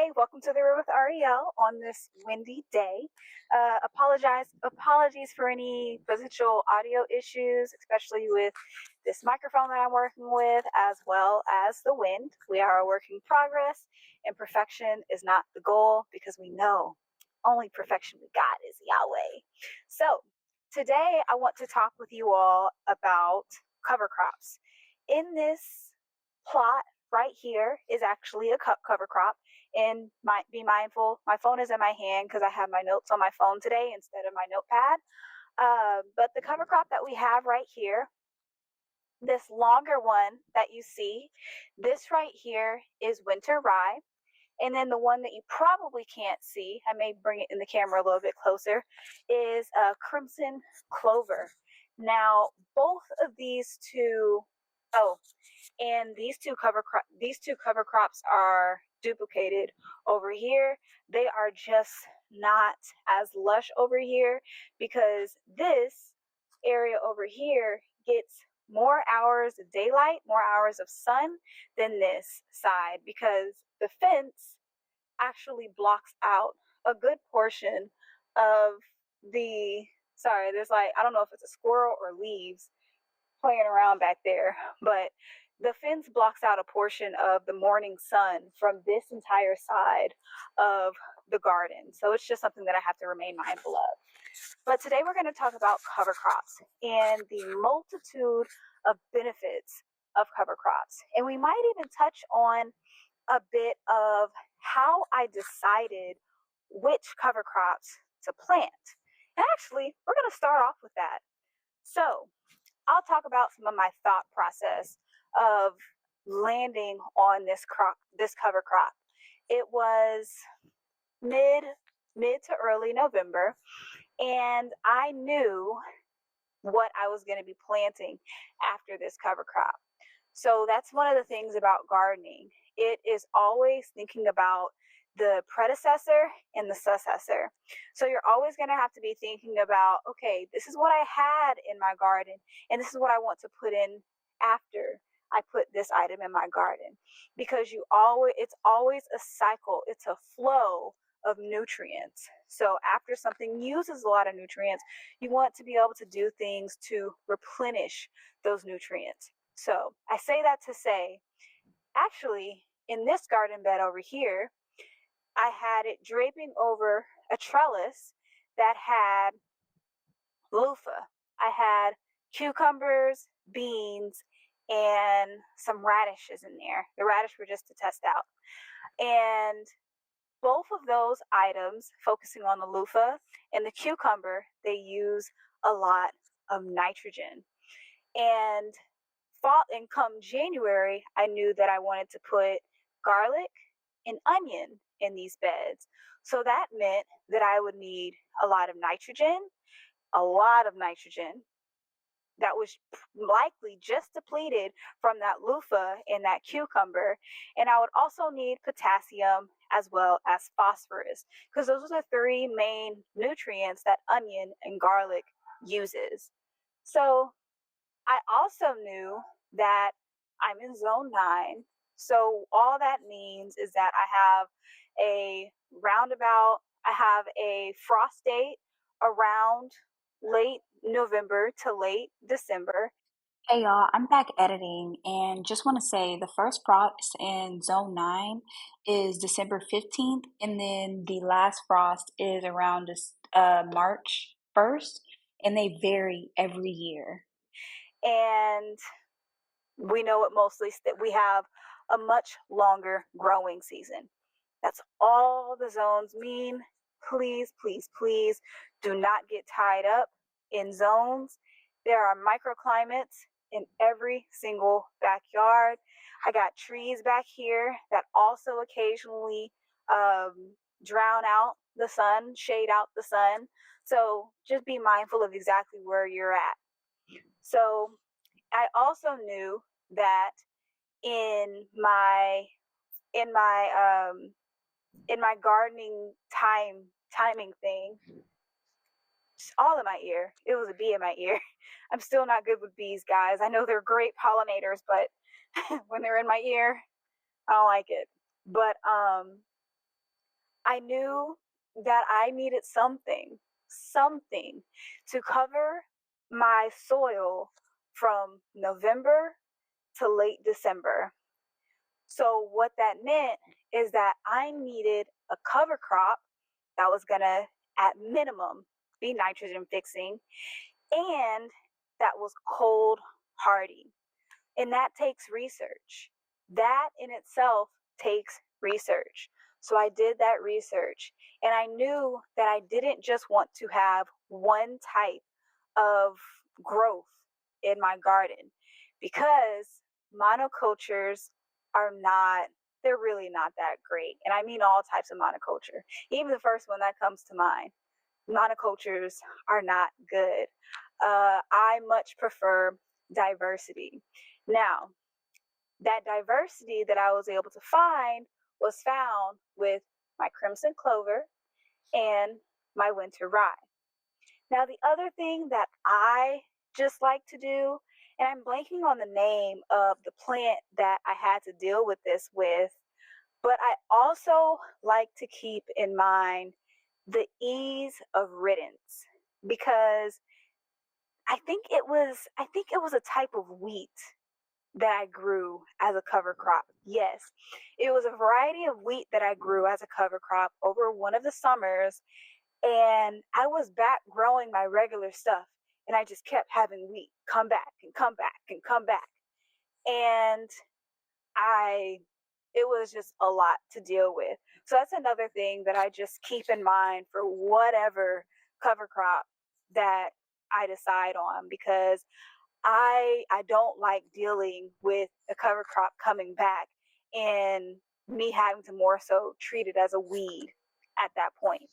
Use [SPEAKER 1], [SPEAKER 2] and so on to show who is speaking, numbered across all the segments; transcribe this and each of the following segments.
[SPEAKER 1] Hey, welcome to the Room with Ariel on this windy day. Apologies for any potential audio issues, especially with this microphone that I'm working with, as well as the wind. We are a work in progress, and perfection is not the goal because we know only perfection we got is Yahweh. So, today I want to talk with you all about cover crops. In this plot right here is actually a cover crop, and be mindful, my phone is in my hand because I have my notes on my phone today instead of my notepad. But the cover crop that we have right here, this longer one that you see, this right here is winter rye. And then the one that you probably can't see, I may bring it in the camera a little bit closer, is crimson clover. Now, both of these two, oh, and these two cover crops are duplicated over here. They are just not as lush over here because this area over here gets more hours of daylight, more hours of sun than this side because the fence actually blocks out a good portion of the there's like, I don't know if it's a squirrel or leaves playing around back there, but the fence blocks out a portion of the morning sun from this entire side of the garden. So it's just something that I have to remain mindful of. But today we're going to talk about cover crops and the multitude of benefits of cover crops. And we might even touch on a bit of how I decided which cover crops to plant. And actually, we're going to start off with that. So, I'll talk about some of my thought process of landing on this cover crop. It was mid to early November, and I knew what I was going to be planting after this cover crop. So that's one of the things about gardening. It is always thinking about the predecessor and the successor. So you're always going to have to be thinking about, okay, this is what I had in my garden, and this is what I want to put in after I put this item in my garden. Because it's always a cycle. It's a flow of nutrients. So after something uses a lot of nutrients, you want to be able to do things to replenish those nutrients. So I say that to say, actually, in this garden bed over here, I had it draping over a trellis that had loofah. I had cucumbers, beans, and some radishes in there. The radish were just to test out. And both of those items, focusing on the loofah and the cucumber, they use a lot of nitrogen. And come January, I knew that I wanted to put garlic and onion in these beds. So that meant that I would need a lot of nitrogen that was likely just depleted from that loofah and that cucumber. And I would also need potassium as well as phosphorus, because those are the three main nutrients that onion and garlic uses. So I also knew that I'm in zone 9. So all that means is that I have a frost date around late November to late December.
[SPEAKER 2] Hey y'all, I'm back editing and just want to say the first frost in zone 9 is December 15th, and then the last frost is around March 1st, and they vary every year.
[SPEAKER 1] And we know it mostly that we have a much longer growing season. That's all the zones mean. Please, please, please do not get tied up in zones. There are microclimates in every single backyard. I got trees back here that also occasionally drown out the sun, shade out the sun. So just be mindful of exactly where you're at. So I also knew that in my in my in my gardening timing thing, all in my ear. It was a bee in my ear. I'm still not good with bees, guys. I know they're great pollinators, but when they're in my ear, I don't like it. But I knew that I needed something to cover my soil from November to late December. So, what that meant is that I needed a cover crop that was going to, at minimum, be nitrogen fixing and that was cold hardy. And that takes research. That in itself takes research. So I did that research and I knew that I didn't just want to have one type of growth in my garden because monocultures are not, they're really not that great. And I mean all types of monoculture. Even the first one that comes to mind, monocultures are not good. I much prefer diversity. Now, that diversity that I was able to find was found with my crimson clover and my winter rye. Now, the other thing that I just like to do, and I'm blanking on the name of the plant that I had to deal with this with, but I also like to keep in mind the ease of riddance because I think it was a type of wheat that I grew as a cover crop. Yes, it was a variety of wheat that I grew as a cover crop over one of the summers, and I was back growing my regular stuff, and I just kept having wheat come back and come back and come back, and I it was just a lot to deal with. So that's another thing that I just keep in mind for whatever cover crop that I decide on because I don't like dealing with a cover crop coming back and me having to more so treat it as a weed at that point.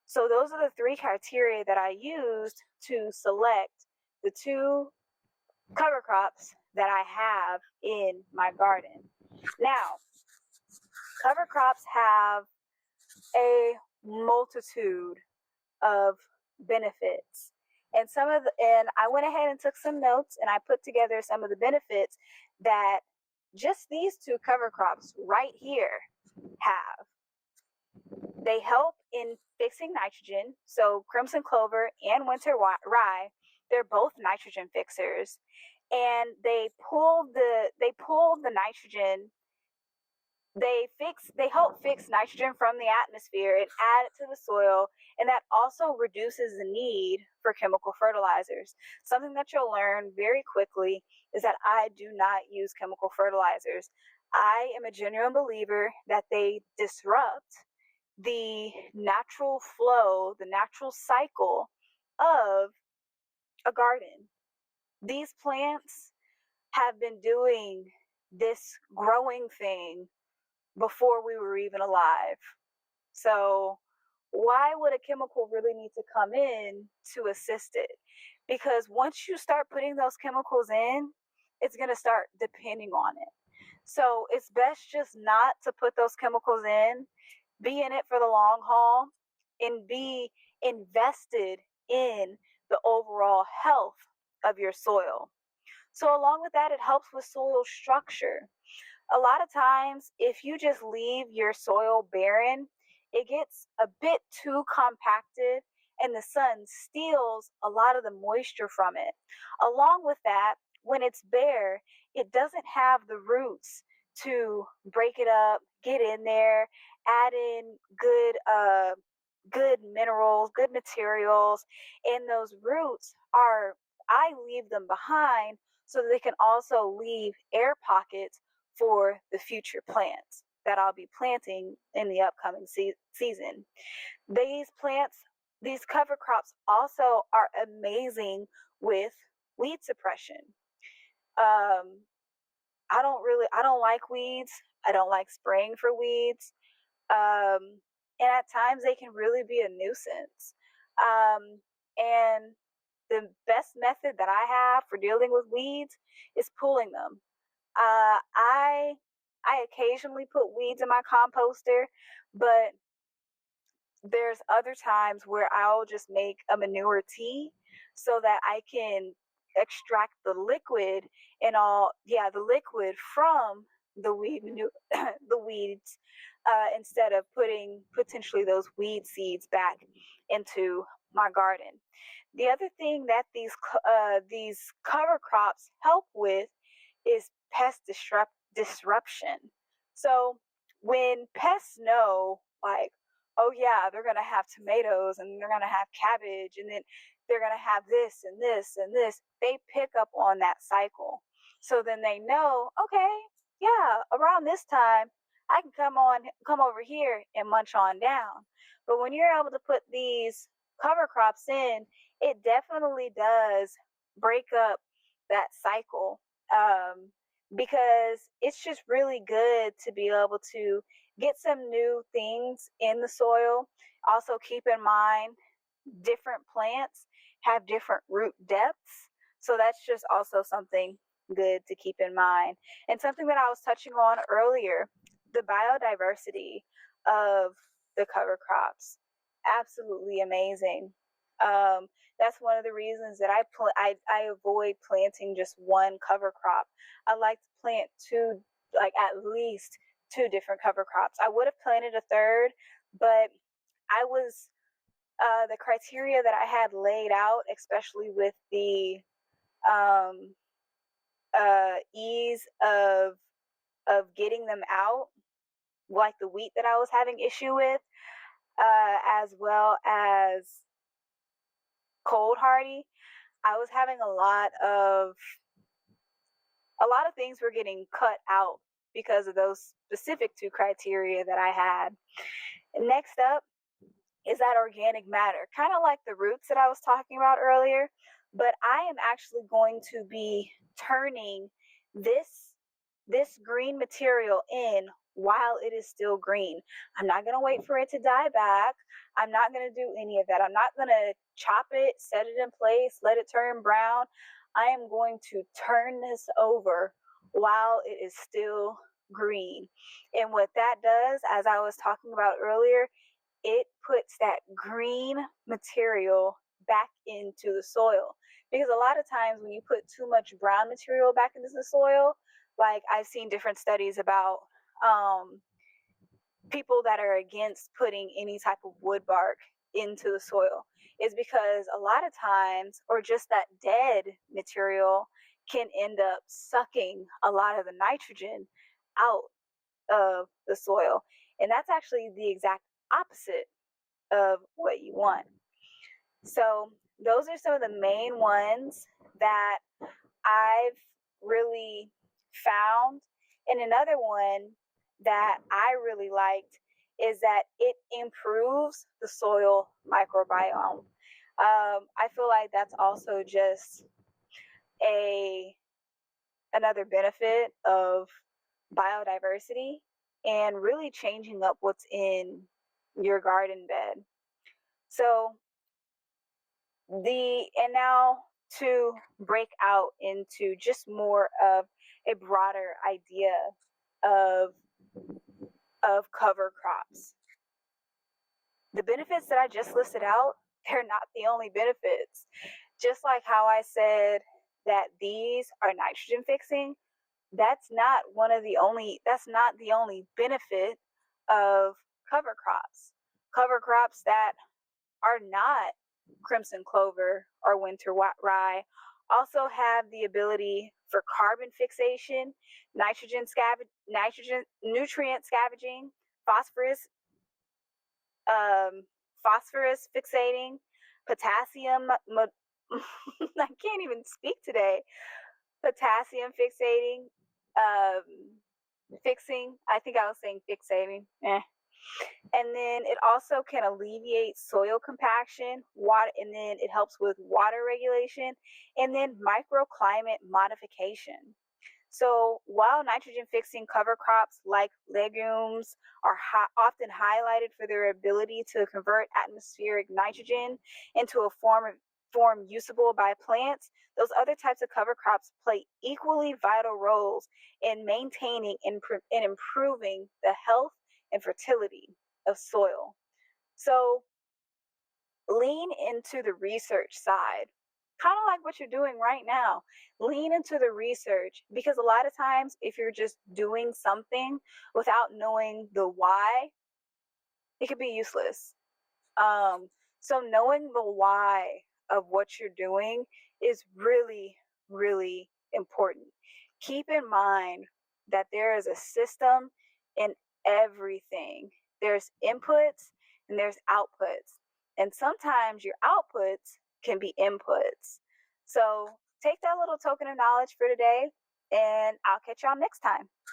[SPEAKER 1] So those are the three criteria that I used to select the two cover crops that I have in my garden. Now, cover crops have a multitude of benefits. And I went ahead and took some notes and I put together some of the benefits that just these two cover crops right here have. They help in fixing nitrogen. So crimson clover and winter rye, they're both nitrogen fixers. And they pull the nitrogen, they help fix nitrogen from the atmosphere and add it to the soil, and that also reduces the need for chemical fertilizers. Something that you'll learn very quickly is that I do not use chemical fertilizers. I am a genuine believer that they disrupt the natural flow, the natural cycle of a garden. These plants have been doing this growing thing before we were even alive. So, why would a chemical really need to come in to assist it? Because once you start putting those chemicals in, it's going to start depending on it. So, it's best just not to put those chemicals in, be in it for the long haul, and be invested in the overall health of your soil. So, along with that, it helps with soil structure. A lot of times, if you just leave your soil barren, it gets a bit too compacted and the sun steals a lot of the moisture from it. Along with that, when it's bare, it doesn't have the roots to break it up, get in there, add in good minerals, good materials, and those roots are I leave them behind so that they can also leave air pockets for the future plants that I'll be planting in the upcoming season. These plants, these cover crops also are amazing with weed suppression. Um, I don't like weeds. I don't like spraying for weeds. And at times they can really be a nuisance. And the best method that I have for dealing with weeds is pulling them. I occasionally put weeds in my composter, but there's other times where I'll just make a manure tea so that I can extract the liquid and all, yeah, the liquid from the the weeds, instead of putting potentially those weed seeds back into my garden. The other thing that these cover crops help with is pest disruption. So when pests know, like, oh yeah, they're gonna have tomatoes and they're gonna have cabbage and then they're gonna have this and this and this, they pick up on that cycle. So then they know, okay, yeah, around this time I can come over here and munch on down. But when you're able to put these cover crops in, it definitely does break up that cycle, um, because it's just really good to be able to get some new things in the soil. Also, keep in mind different plants have different root depths. So that's just also something good to keep in mind. And something that I was touching on earlier, the biodiversity of the cover crops, absolutely amazing. Um, that's one of the reasons that I avoid planting just one cover crop. I like to plant two, like at least two different cover crops. I would have planted a third, but I was the criteria that I had laid out, especially with the um, ease of getting them out, like the wheat that I was having issue with, as well as cold hardy. I was having a lot of things were getting cut out because of those specific two criteria that I had. Next up is that organic matter, kind of like the roots that I was talking about earlier. But I am actually going to be turning this green material in while it is still green. I'm not going to wait for it to die back. I'm not going to do any of that. I'm not going to chop it, set it in place, let it turn brown. I am going to turn this over while it is still green. And what that does, as I was talking about earlier, it puts that green material back into the soil. Because a lot of times when you put too much brown material back into the soil, like I've seen different studies about um, people that are against putting any type of wood bark into the soil, is because a lot of times, or just that dead material can end up sucking a lot of the nitrogen out of the soil. And that's actually the exact opposite of what you want. So those are some of the main ones that I've really found. And another one that I really liked is that it improves the soil microbiome. I feel like that's also just a another benefit of biodiversity and really changing up what's in your garden bed. So and now to break out into just more of a broader idea of cover crops. The benefits that I just listed out, they're not the only benefits. Just like how I said that these are nitrogen fixing, that's not the only benefit of cover crops. Cover crops that are not crimson clover or winter rye also have the ability for carbon fixation, nitrogen nutrient scavenging, phosphorus phosphorus fixating, potassium I can't even speak today. Potassium fixating, fixing. I think I was saying fixating. And then it also can alleviate soil compaction, water, and then it helps with water regulation, and then microclimate modification. So while nitrogen fixing cover crops like legumes are often highlighted for their ability to convert atmospheric nitrogen into a form usable by plants, those other types of cover crops play equally vital roles in maintaining and improving the health and fertility of soil. So lean into the research side kind of like what you're doing right now. Lean into the research, because a lot of times, if you're just doing something without knowing the why, it could be useless. Um, so knowing the why of what you're doing is really, really important. Keep in mind that there is a system in everything. There's inputs and there's outputs. And sometimes your outputs can be inputs. So take that little token of knowledge for today, and I'll catch y'all next time.